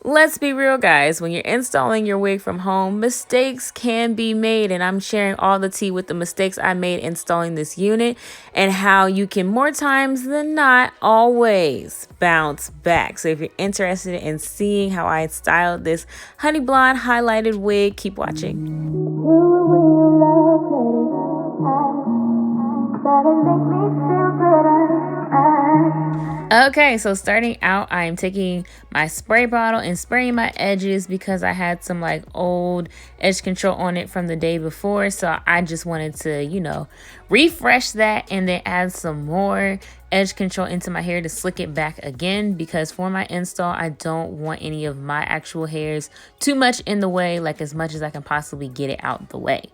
Let's be real, guys. When you're installing your wig from home, mistakes can be made, and I'm sharing all the tea with the mistakes I made installing this unit and how you can, more times than not, always bounce back. So if you're interested in seeing how I styled this honey blonde highlighted wig, keep watching. Okay, so starting out, I'm taking my spray bottle and spraying my edges because I had some like old edge control on it from the day before. So I just wanted to, refresh that and then add some more edge control into my hair to slick it back again, because for my install, I don't want any of my actual hairs too much in the way, like as much as I can possibly get it out the way.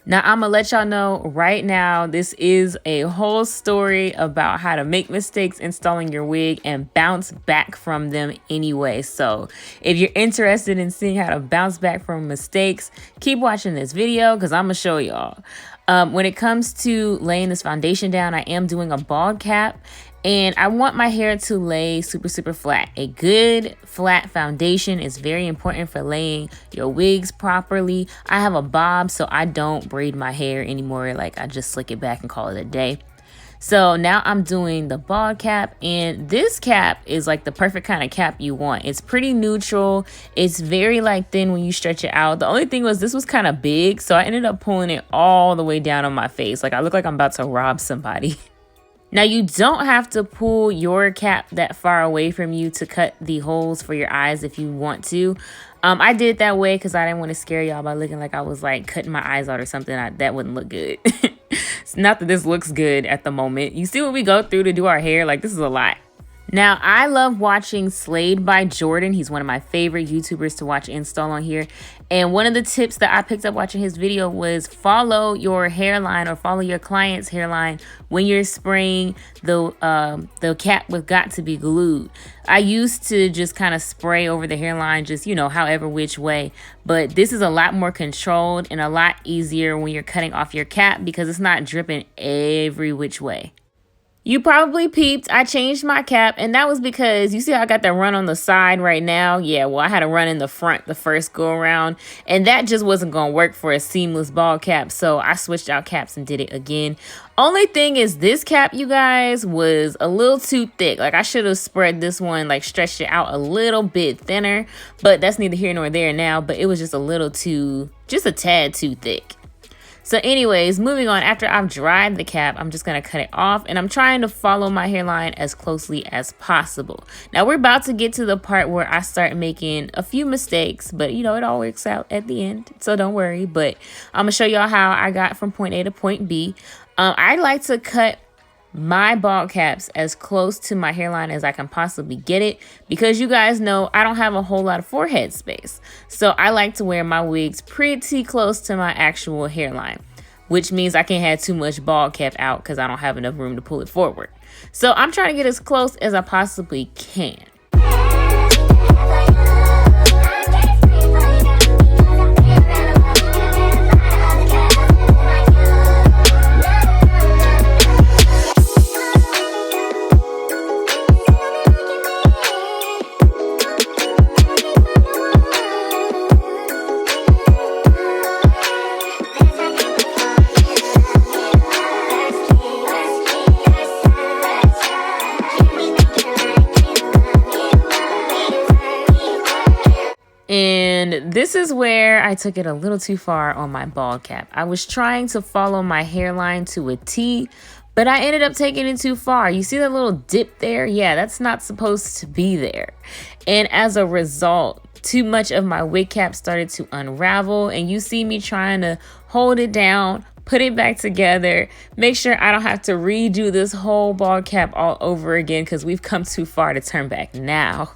Now, I'm gonna let y'all know right now, this is a whole story about how to make mistakes installing your wig and bounce back from them anyway. So if you're interested in seeing how to bounce back from mistakes, keep watching this video because I'm gonna show y'all. When it comes to laying this foundation down, I am doing a bald cap. And I want my hair to lay super flat. A good flat foundation is very important for laying your wigs properly. I have a bob, so I don't braid my hair anymore. Like, I just slick it back and call it a day. So now I'm doing the bald cap, and this cap is like the perfect kind of cap you want. It's pretty neutral. It's very like thin when you stretch it out. The only thing was this was kind of big, so I ended up pulling it all the way down on my face. Like, I look like I'm about to rob somebody. Now, you don't have to pull your cap that far away from you to cut the holes for your eyes if you want to. I did it that way because I didn't want to scare y'all by looking like I was like cutting my eyes out or something. That wouldn't look good. It's not that this looks good at the moment. You see what we go through to do our hair? Like, this is a lot. Now, I love watching Slayed by Jordan. He's one of my favorite YouTubers to watch install on here. And one of the tips that I picked up watching his video was follow your hairline or follow your client's hairline when you're spraying the cap with got to be glued. I used to just kind of spray over the hairline, just, however which way. But this is a lot more controlled and a lot easier when you're cutting off your cap because it's not dripping every which way. You probably peeped, I changed my cap, and that was because you see how I got that run on the side right now? Yeah, well, I had a run in the front the first go around, and that just wasn't going to work for a seamless bald cap, so I switched out caps and did it again. Only thing is this cap, you guys, was a little too thick. Like, I should have spread this one, like stretched it out a little bit thinner, but that's neither here nor there now, but it was just a tad too thick. So anyways, moving on, after I've dried the cap, I'm just going to cut it off, and I'm trying to follow my hairline as closely as possible. Now, we're about to get to the part where I start making a few mistakes, but it all works out at the end, so don't worry. But I'm going to show y'all how I got from point A to point B. I like to cut my bald caps as close to my hairline as I can possibly get it, because you guys know I don't have a whole lot of forehead space. So I like to wear my wigs pretty close to my actual hairline, which means I can't have too much bald cap out because I don't have enough room to pull it forward. So I'm trying to get as close as I possibly can. And this is where I took it a little too far on my bald cap. I was trying to follow my hairline to a T, but I ended up taking it too far. You see that little dip there? Yeah, that's not supposed to be there. And as a result, too much of my wig cap started to unravel, and you see me trying to hold it down, put it back together, make sure I don't have to redo this whole bald cap all over again because we've come too far to turn back now.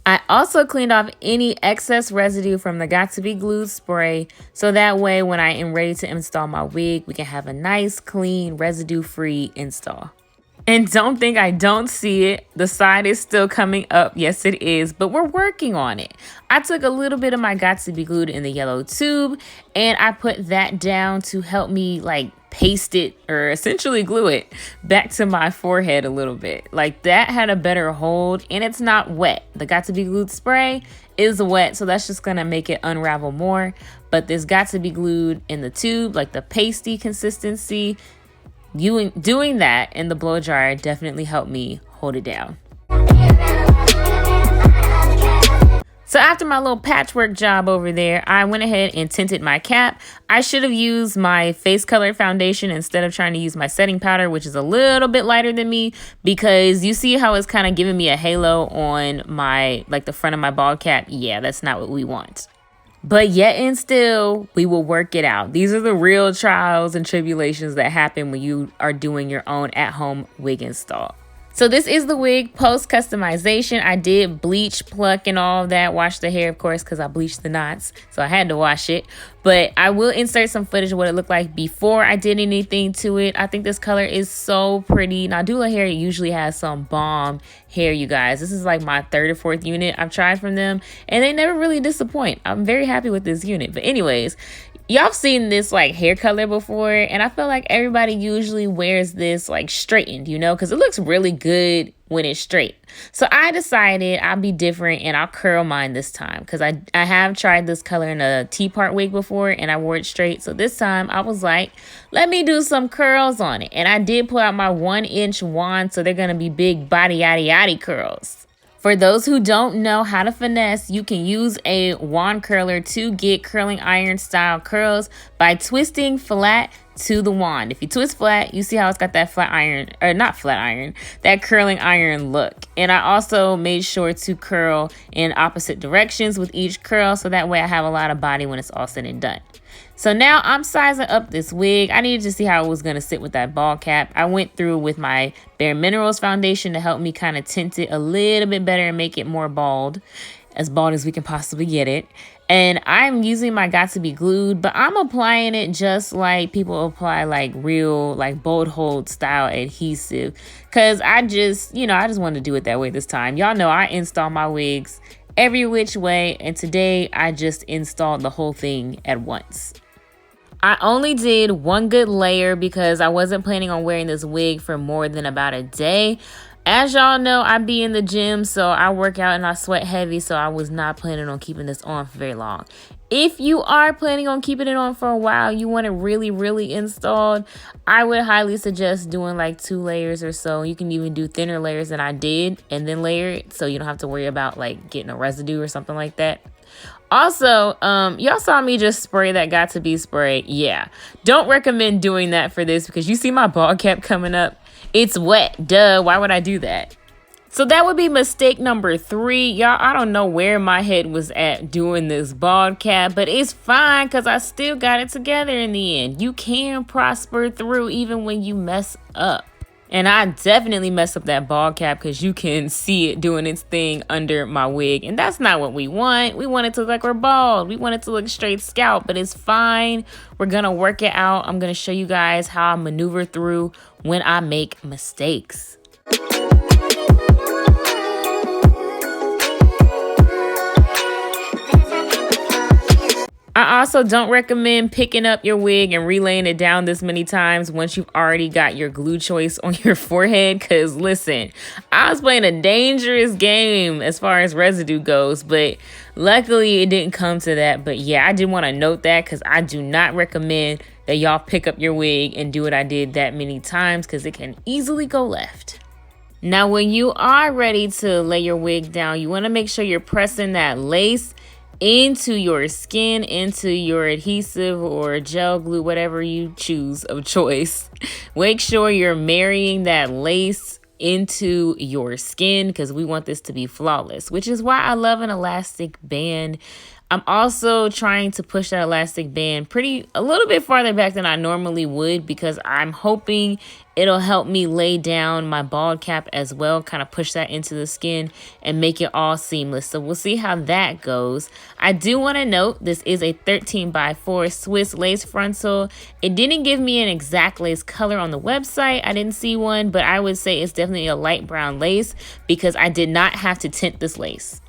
I also cleaned off any excess residue from the Got To Be Glued spray, so that way when I am ready to install my wig, we can have a nice, clean, residue-free install. And don't think I don't see it. The side is still coming up. Yes, it is, but we're working on it. I took a little bit of my Got To Be Glued in the yellow tube, and I put that down to help me like paste it, or essentially glue it back to my forehead a little bit. Like, that had a better hold, and it's not wet. The Got To Be Glued spray is wet, so that's just gonna make it unravel more. But this got to be glued in the tube, like the pasty consistency. Doing that in the blow dryer definitely helped me hold it down. So after my little patchwork job over there, I went ahead and tinted my cap. I should have used my face color foundation instead of trying to use my setting powder, which is a little bit lighter than me, because you see how it's kind of giving me a halo on my, like the front of my bald cap. Yeah, that's not what we want. But yet and still, we will work it out. These are the real trials and tribulations that happen when you are doing your own at-home wig install. So this is the Wig Post Customization. I did bleach, pluck, and all of that. Wash the hair, of course, because I bleached the knots. So I had to wash it. But I will insert some footage of what it looked like before I did anything to it. I think this color is so pretty. Nadula Hair usually has some bomb hair, you guys. This is like my third or fourth unit I've tried from them, and they never really disappoint. I'm very happy with this unit. But anyways, y'all seen this like hair color before, and I feel like everybody usually wears this like straightened, you know, because it looks really good when it's straight. So I decided I'll be different and I'll curl mine this time, because I have tried this color in a T-part wig before and I wore it straight. So this time I was like, let me do some curls on it. And I did pull out my 1-inch wand, so they're gonna be big body yaddy yaddy curls. For those who don't know how to finesse, you can use a wand curler to get curling iron style curls by twisting flat to the wand. If you twist flat, you see how it's got that flat iron, or not flat iron, that curling iron look. And I also made sure to curl in opposite directions with each curl, so that way I have a lot of body when it's all said and done. So now I'm sizing up this wig. I needed to see how it was going to sit with that bald cap. I went through with my Bare Minerals foundation to help me kind of tint it a little bit better and make it more bald as we can possibly get it. And I'm using my Got To Be Glued, but I'm applying it just like people apply like real like bold hold style adhesive, because I just wanted to do it that way this time. Y'all know I install my wigs every which way, and today I just installed the whole thing at once. I only did one good layer because I wasn't planning on wearing this wig for more than about a day. As y'all know, I be in the gym, so I work out and I sweat heavy, so I was not planning on keeping this on for very long. If you are planning on keeping it on for a while, you want it really, really installed, I would highly suggest doing like 2 layers or so. You can even do thinner layers than I did and then layer it, so you don't have to worry about like getting a residue or something like that. Also, y'all saw me just spray that Got To Be spray. Yeah, don't recommend doing that for this, because you see my bald cap coming up. It's wet, duh, why would I do that? So that would be mistake number 3. Y'all, I don't know where my head was at doing this bald cap, but it's fine because I still got it together in the end. You can prosper through even when you mess up. And I definitely messed up that bald cap, because you can see it doing its thing under my wig. And that's not what we want. We want it to look like we're bald. We want it to look straight scalp, but it's fine. We're going to work it out. I'm going to show you guys how I maneuver through when I make mistakes. I also don't recommend picking up your wig and relaying it down this many times once you've already got your glue choice on your forehead. Because listen, I was playing a dangerous game as far as residue goes, but luckily it didn't come to that. But yeah, I did want to note that, because I do not recommend that y'all pick up your wig and do what I did that many times, because it can easily go left. Now, when you are ready to lay your wig down, you want to make sure you're pressing that lace into your skin, into your adhesive or gel glue, whatever you choose of choice. Make sure you're marrying that lace into your skin, because we want this to be flawless, which is why I love an elastic band. I'm also trying to push that elastic band a little bit farther back than I normally would, because I'm hoping it'll help me lay down my bald cap as well, kind of push that into the skin and make it all seamless. So we'll see how that goes. I do want to note this is a 13x4 Swiss lace frontal. It didn't give me an exact lace color on the website. I didn't see one, but I would say it's definitely a light brown lace, because I did not have to tint this lace.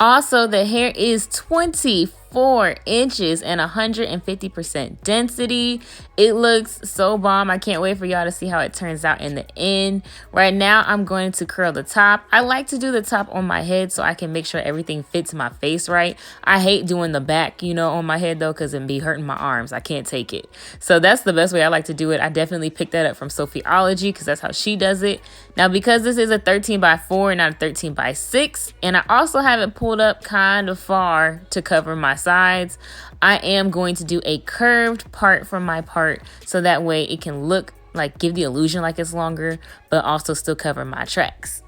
Also, the hair is 24 4 inches and 150% density. It looks so bomb. I can't wait for y'all to see how it turns out in the end. Right now, I'm going to curl the top. I like to do the top on my head so I can make sure everything fits my face right. I hate doing the back, you know, on my head though, because it be hurting my arms. I can't take it. So that's the best way I like to do it. I definitely picked that up from Sophiology because that's how she does it. Now, because this is a 13 by 4, not a 13 by 6, and I also have it pulled up kind of far to cover my sides, I am going to do a curved part from my part so that way it can look like, give the illusion like it's longer, but also still cover my tracks.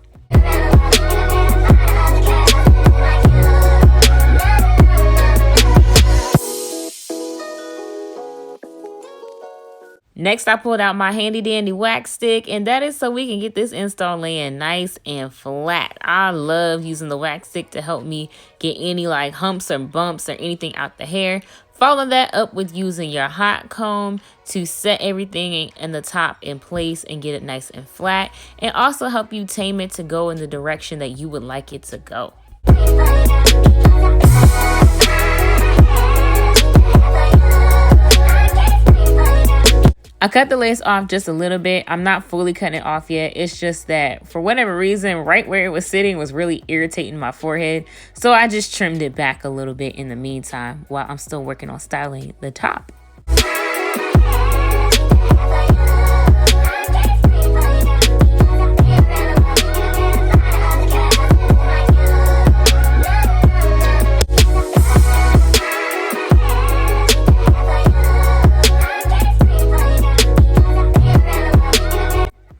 Next, I pulled out my handy dandy wax stick, and that is so we can get this install laying nice and flat. I love using the wax stick to help me get any like humps or bumps or anything out the hair. Follow that up with using your hot comb to set everything in the top in place and get it nice and flat, and also help you tame it to go in the direction that you would like it to go. I cut the lace off just a little bit. I'm not fully cutting it off yet. It's just that for whatever reason, right where it was sitting was really irritating my forehead. So I just trimmed it back a little bit in the meantime while I'm still working on styling the top.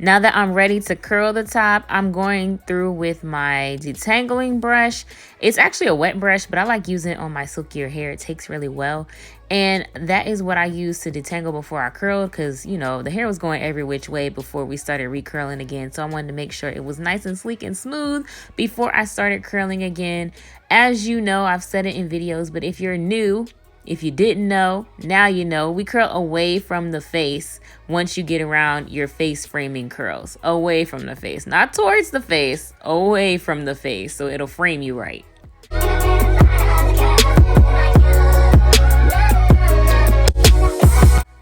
Now that I'm ready to curl the top, I'm going through with my detangling brush. It's actually a wet brush, but I like using it on my silkier hair. It takes really well. And that is what I used to detangle before I curled because, you know, the hair was going every which way before we started recurling again. So I wanted to make sure it was nice and sleek and smooth before I started curling again. As you know, I've said it in videos, but if you're new, if you didn't know, now you know, we curl away from the face once you get around your face framing curls. Away from the face, not towards the face, away from the face, so it'll frame you right.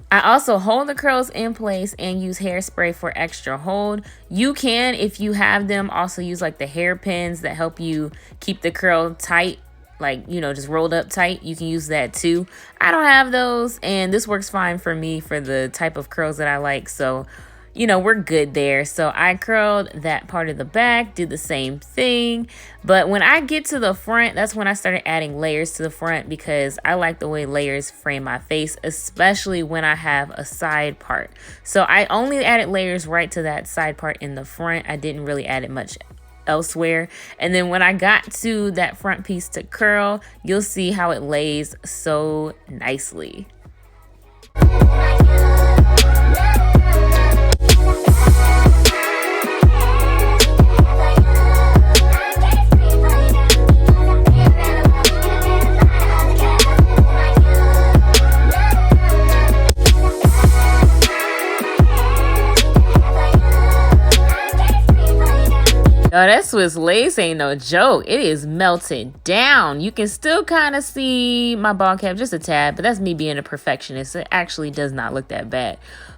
I also hold the curls in place and use hairspray for extra hold. You can, if you have them, also use like the hairpins that help you keep the curl tight, like, you know, just rolled up tight. You can use that too. I don't have those, and this works fine for me for the type of curls that I like. So, you know, we're good there. So I curled that part of the back, did the same thing. But when I get to the front, that's when I started adding layers to the front because I like the way layers frame my face, especially when I have a side part. So I only added layers right to that side part in the front. I didn't really add it much elsewhere. And then when I got to that front piece to curl, you'll see how it lays so nicely. Yo, that Swiss lace ain't no joke. It is melted down. You can still kind of see my ball cap just a tad, but that's me being a perfectionist. It actually does not look that bad.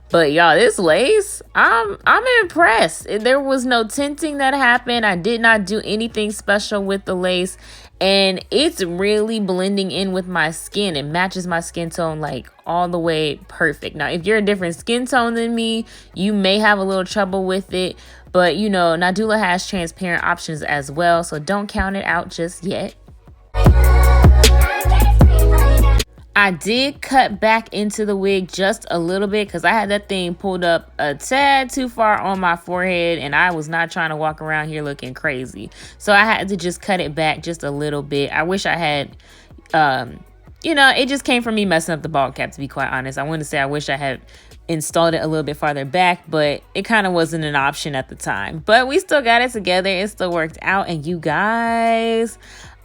But y'all, this lace, I'm impressed. There was no tinting that happened. I did not do anything special with the lace, and it's really blending in with my skin. It matches my skin tone like all the way perfect. Now, if you're a different skin tone than me, you may have a little trouble with it. But, you know, Nadula has transparent options as well, so don't count it out just yet. I did cut back into the wig just a little bit because I had that thing pulled up a tad too far on my forehead, and I was not trying to walk around here looking crazy. So I had to just cut it back just a little bit. I wish I had, you know, it just came from me messing up the ball cap, to be quite honest. I want to say I wish I had installed it a little bit farther back, but it kind of wasn't an option at the time. But we still got it together. It still worked out. And you guys,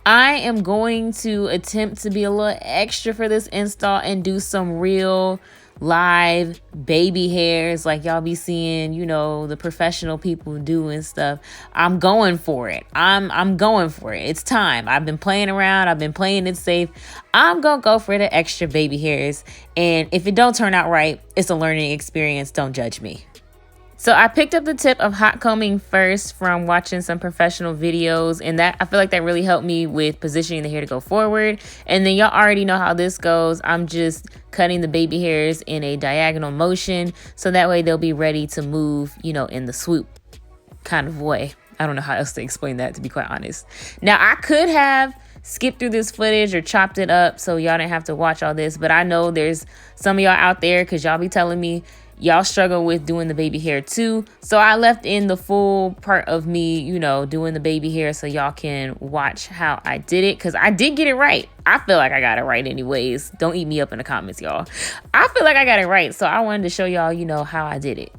I am going to attempt to be a little extra for this install and do some real live baby hairs like y'all be seeing, you know, the professional people do and stuff. I'm going for it. I'm going for it. It's time. I've been playing around. I've been playing it safe. I'm gonna go for the extra baby hairs. And if it don't turn out right, it's a learning experience. Don't judge me. So I picked up the tip of hot combing first from watching some professional videos, and that I feel like that really helped me with positioning the hair to go forward. And then y'all already know how this goes. I'm just cutting the baby hairs in a diagonal motion so that way they'll be ready to move, you know, in the swoop kind of way. I don't know how else to explain that, to be quite honest. Now, I could have skipped through this footage or chopped it up so y'all didn't have to watch all this, but I know there's some of y'all out there, because y'all be telling me y'all struggle with doing the baby hair too. So I left in the full part of me, you know, doing the baby hair so y'all can watch how I did it, because I did get it right. I feel like I got it right anyways. Don't eat me up in the comments, y'all. I feel like I got it right. So I wanted to show y'all, you know, how I did it.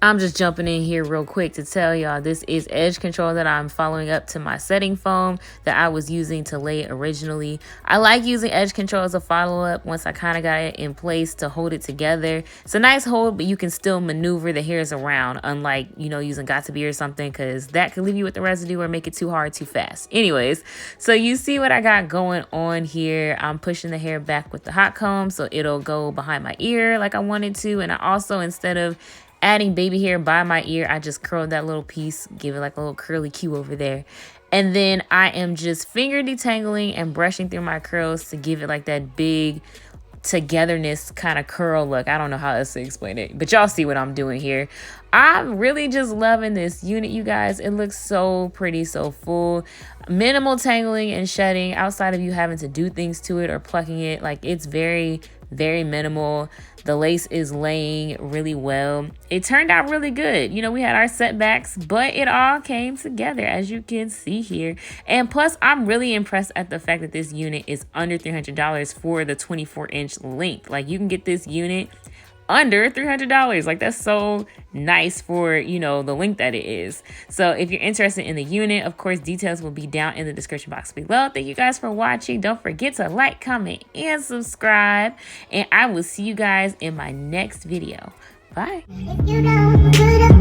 I'm just jumping in here real quick to tell y'all this is edge control that I'm following up to my setting foam that I was using to lay it originally. I like using edge control as a follow-up once I kind of got it in place to hold it together. It's a nice hold, but you can still maneuver the hairs around, unlike, you know, using Got2b or something, because that could leave you with the residue or make it too hard too fast. Anyways, so you see what I got going on here. I'm pushing the hair back with the hot comb so it'll go behind my ear like I wanted to. And I also, instead of adding baby hair by my ear, I just curled that little piece, give it like a little curly cue over there. And then I am just finger detangling and brushing through my curls to give it like that big togetherness kind of curl look. I don't know how else to explain it, but y'all see what I'm doing here. I'm really just loving this unit, you guys. It looks so pretty, so full. Minimal tangling and shedding outside of you having to do things to it or plucking it. Like, it's very, very minimal. The lace is laying really well. It turned out really good. You know, we had our setbacks, but it all came together, as you can see here. And plus, I'm really impressed at the fact that this unit is under $300 for the 24-inch length. Like, you can get this unit under $300. Like, that's so nice for, you know, the length that it is. So if you're interested in the unit, of course, details will be down in the description box below. Thank you guys for watching. Don't forget to like, comment, and subscribe. And I will see you guys in my next video. Bye. If you don't do the